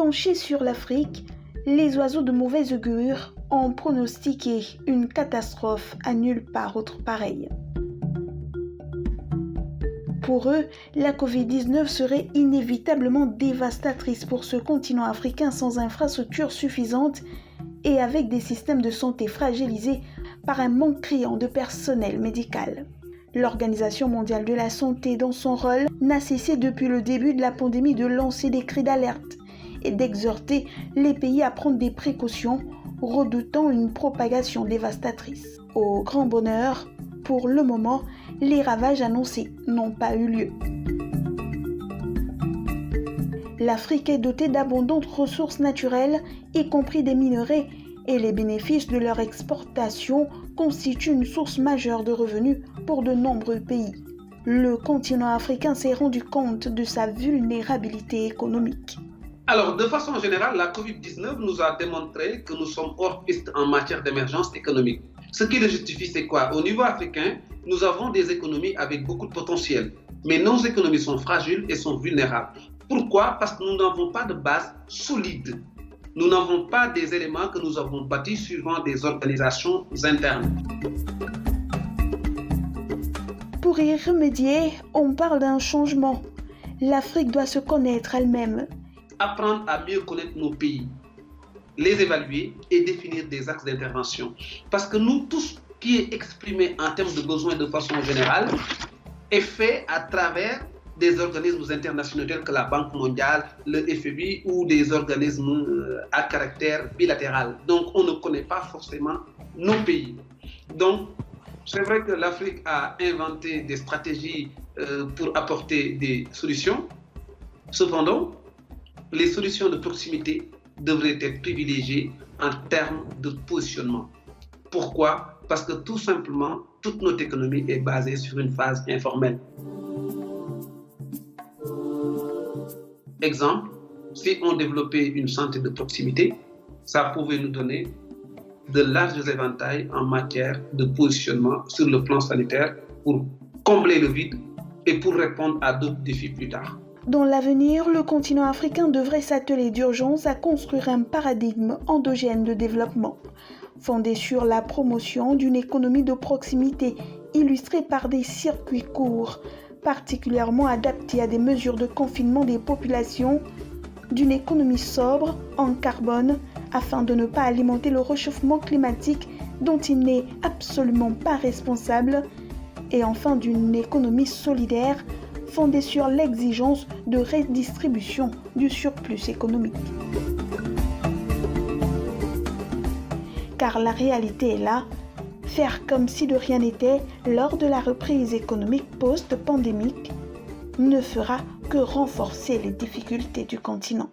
Penchés sur l'Afrique, les oiseaux de mauvais augure ont pronostiqué une catastrophe à nulle part autre pareille. Pour eux, la Covid-19 serait inévitablement dévastatrice pour ce continent africain sans infrastructures suffisantes et avec des systèmes de santé fragilisés par un manque criant de personnel médical. L'Organisation mondiale de la santé, dans son rôle, n'a cessé depuis le début de la pandémie de lancer des cris d'alerte et d'exhorter les pays à prendre des précautions, redoutant une propagation dévastatrice. Au grand bonheur, pour le moment, les ravages annoncés n'ont pas eu lieu. L'Afrique est dotée d'abondantes ressources naturelles, y compris des minerais, et les bénéfices de leur exportation constituent une source majeure de revenus pour de nombreux pays. Le continent africain s'est rendu compte de sa vulnérabilité économique. Alors, de façon générale, la Covid-19 nous a démontré que nous sommes hors piste en matière d'émergence économique. Ce qui le justifie, c'est quoi? Au niveau africain, nous avons des économies avec beaucoup de potentiel, mais nos économies sont fragiles et sont vulnérables. Pourquoi? Parce que nous n'avons pas de base solide. Nous n'avons pas des éléments que nous avons bâtis suivant des organisations internes. Pour y remédier, on parle d'un changement. L'Afrique doit se connaître elle-même. Apprendre à mieux connaître nos pays, les évaluer et définir des axes d'intervention. Parce que nous, tout ce qui est exprimé en termes de besoins de façon générale est fait à travers des organismes internationaux tels que la Banque mondiale, le FMI ou des organismes à caractère bilatéral. Donc, on ne connaît pas forcément nos pays. Donc, c'est vrai que l'Afrique a inventé des stratégies pour apporter des solutions. Cependant, les solutions de proximité devraient être privilégiées en termes de positionnement. Pourquoi? Parce que tout simplement, toute notre économie est basée sur une phase informelle. Exemple, si on développait une santé de proximité, ça pouvait nous donner de larges éventails en matière de positionnement sur le plan sanitaire pour combler le vide et pour répondre à d'autres défis plus tard. Dans l'avenir, le continent africain devrait s'atteler d'urgence à construire un paradigme endogène de développement, fondé sur la promotion d'une économie de proximité illustrée par des circuits courts, particulièrement adaptés à des mesures de confinement des populations, d'une économie sobre en carbone afin de ne pas alimenter le réchauffement climatique dont il n'est absolument pas responsable, et enfin d'une économie solidaire fondée sur l'exigence de redistribution du surplus économique. Car la réalité est là, faire comme si de rien n'était lors de la reprise économique post-pandémique ne fera que renforcer les difficultés du continent.